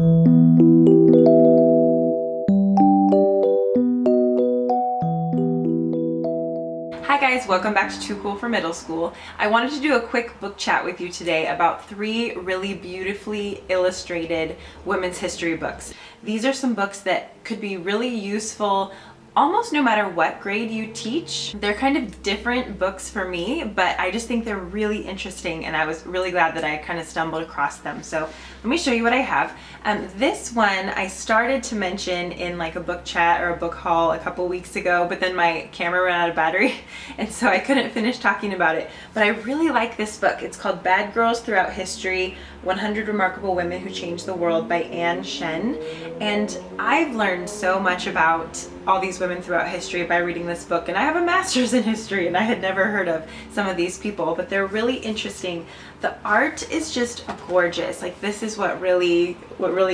Hi guys, welcome back to Too Cool for Middle School. I wanted to do a quick book chat with you today about 3 really beautifully illustrated women's history books. These are some books that could be really useful almost no matter what grade you teach. They're kind of different books for me, but I just think they're really interesting and I was really glad that I kind of stumbled across them. So let me show you what I have. This one I started to mention in like a book chat or a book haul a couple weeks ago, but then my camera ran out of battery and so I couldn't finish talking about it. But I really like this book. It's called Bad Girls Throughout History, 100 Remarkable Women Who Changed the World by Anne Shen. And I've learned so much about all these women throughout history by reading this book, and I have a master's in history and I had never heard of some of these people, but they're really interesting. The art is just gorgeous. Like, this is what really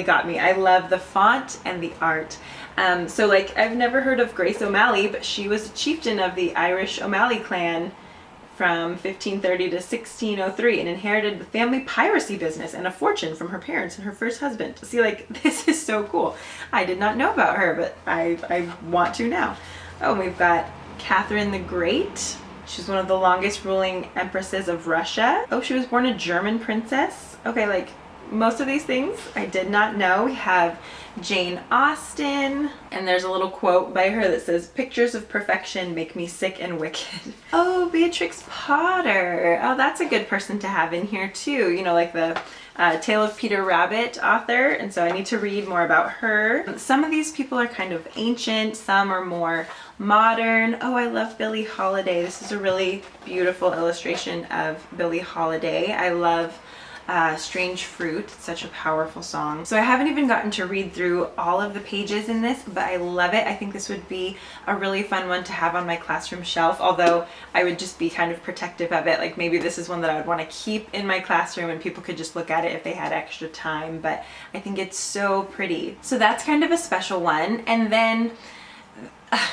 got me. I love the font and the art. So like, I've never heard of Grace O'Malley, but she was a chieftain of the Irish O'Malley clan from 1530 to 1603 and inherited the family piracy business and a fortune from her parents and her first husband. See, like, this is so cool. I did not know about her, but I want to now. Oh, we've got Catherine the Great. She's one of the longest ruling empresses of Russia. Oh, she was born a German princess. Okay, like, most of these things I did not know. We have Jane Austen, and there's a little quote by her that says, "Pictures of perfection make me sick and wicked." Oh, Beatrix Potter. Oh, that's a good person to have in here too. You know, like the Tale of Peter Rabbit author, and so I need to read more about her. Some of these people are kind of ancient, some are more modern. Oh, I love Billie Holiday. This is a really beautiful illustration of Billie Holiday. I love Strange Fruit. It's such a powerful song. So I haven't even gotten to read through all of the pages in this, but I love it. I think this would be a really fun one to have on my classroom shelf, although I would just be kind of protective of it. Like, maybe this is one that I would want to keep in my classroom and people could just look at it if they had extra time, but I think it's so pretty. So that's kind of a special one. And then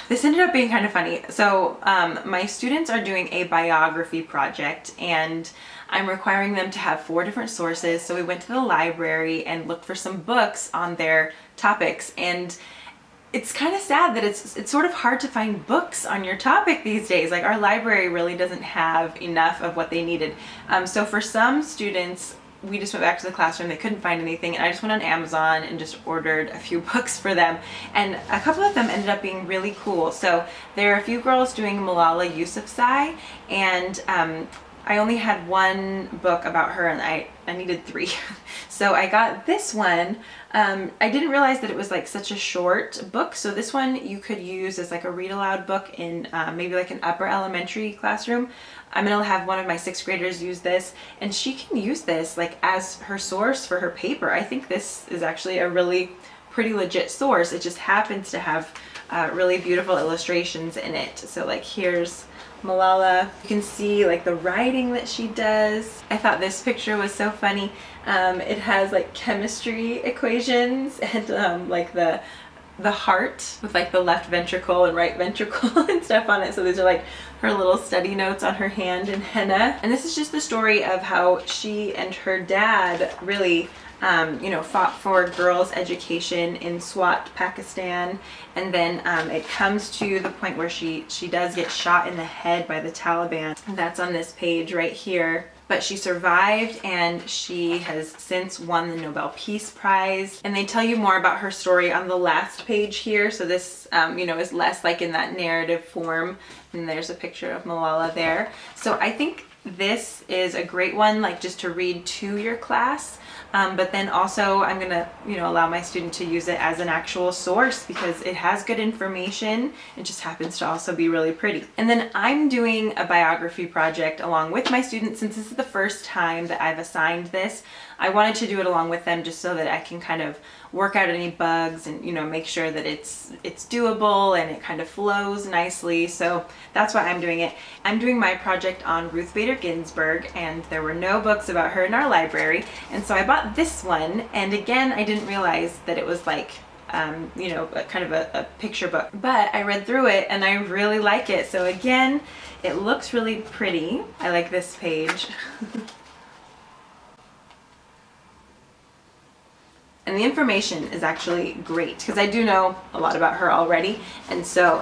this ended up being kind of funny. So my students are doing a biography project and I'm requiring them to have 4 different sources. So we went to the library and looked for some books on their topics, and it's kind of sad that it's sort of hard to find books on your topic these days. Like, our library really doesn't have enough of what they needed. So for some students, we just went back to the classroom, they couldn't find anything, and I just went on Amazon and just ordered a few books for them, and a couple of them ended up being really cool. So there are a few girls doing Malala Yousufzai, and I only had 1 book about her and I needed 3. So I got this one. I didn't realize that it was like such a short book. So this one you could use as like a read aloud book in maybe like an upper elementary classroom. I'm gonna have one of my 6th graders use this, and she can use this like as her source for her paper. I think this is actually a really pretty legit source. It just happens to have really beautiful illustrations in it. So like, here's Malala. You can see like the writing that she does. I thought this picture was so funny. It has like chemistry equations and like the heart with like the left ventricle and right ventricle and stuff on it. So these are like her little study notes on her hand in henna. And this is just the story of how she and her dad really you know, fought for girls' education in Swat, Pakistan, and then it comes to the point where she does get shot in the head by the Taliban. And that's on this page right here. But she survived, and she has since won the Nobel Peace Prize. And they tell you more about her story on the last page here. So this, you know, is less like in that narrative form. And there's a picture of Malala there. So I think this is a great one, like just to read to your class. But then also I'm gonna, you know, allow my student to use it as an actual source because it has good information. It just happens to also be really pretty. And then I'm doing a biography project along with my students. Since this is the first time that I've assigned this, I wanted to do it along with them just so that I can kind of work out any bugs and, you know, make sure that it's doable and it kind of flows nicely. So that's why I'm doing it. I'm doing my project on Ruth Bader Ginsburg, and there were no books about her in our library, and so I bought this one. And again, I didn't realize that it was like you know, kind of a picture book, but I read through it and I really like it. So again, it looks really pretty. I like this page. And the information is actually great because I do know a lot about her already. And so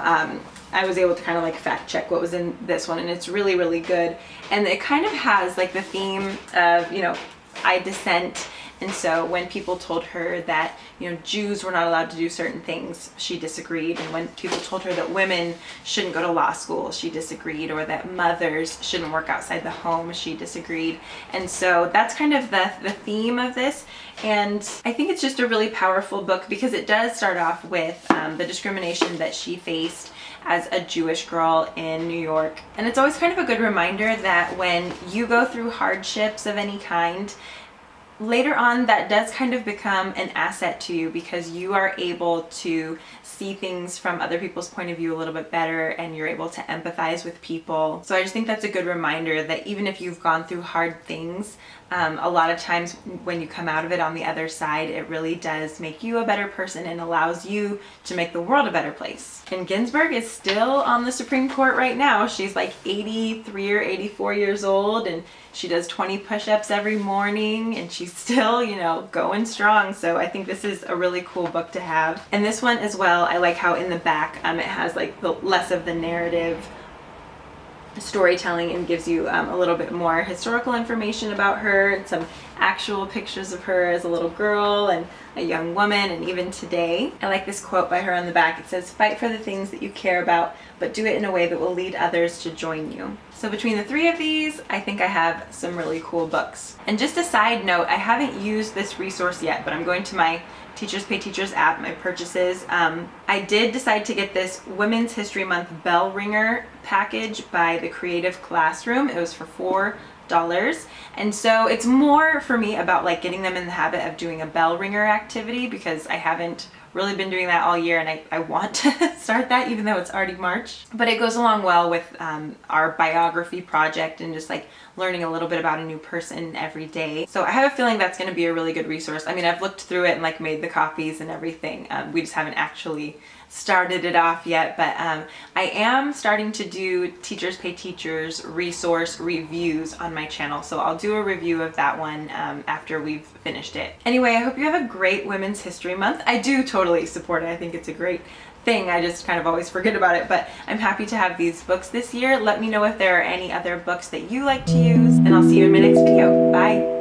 I was able to kind of like fact check what was in this one, and it's really, really good. And it kind of has like the theme of, you know, I dissent. And so when people told her that, you know, Jews were not allowed to do certain things, she disagreed. And when people told her that women shouldn't go to law school, she disagreed. Or that mothers shouldn't work outside the home, she disagreed. And so that's kind of the theme of this. And I think it's just a really powerful book because it does start off with the discrimination that she faced as a Jewish girl in New York. And it's always kind of a good reminder that when you go through hardships of any kind, later on that does kind of become an asset to you because you are able to see things from other people's point of view a little bit better, and you're able to empathize with people. So I just think that's a good reminder that even if you've gone through hard things, a lot of times when you come out of it on the other side, it really does make you a better person and allows you to make the world a better place. And Ginsburg is still on the Supreme Court right now. She's like 83 or 84 years old, and she does 20 push-ups every morning, and she's still, you know, going strong. So I think this is a really cool book to have. And this one as well, I like how in the back it has like the less of the narrative storytelling and gives you a little bit more historical information about her and some actual pictures of her as a little girl and a young woman and even today. I like this quote by her on the back. It says, "Fight for the things that you care about, but do it in a way that will lead others to join you." So between the three of these, I think I have some really cool books. And just a side note, I haven't used this resource yet, but I'm going to my Teachers Pay Teachers app, my purchases. I did decide to get this Women's History Month bell ringer package by the Creative Classroom. It was for $4. And so it's more for me about like getting them in the habit of doing a bell ringer activity because I haven't really been doing that all year, and I want to start that even though it's already March. But it goes along well with our biography project and just like learning a little bit about a new person every day. So I have a feeling that's going to be a really good resource. I mean, I've looked through it and like made the copies and everything. We just haven't actually started it off yet, but I am starting to do Teachers Pay Teachers resource reviews on my channel. So I'll do a review of that one after we've finished it. Anyway, I hope you have a great Women's History Month. I do totally support it. I think it's a great thing. I just kind of always forget about it, but I'm happy to have these books this year. Let me know if there are any other books that you like to use, and I'll see you in my next video. Bye.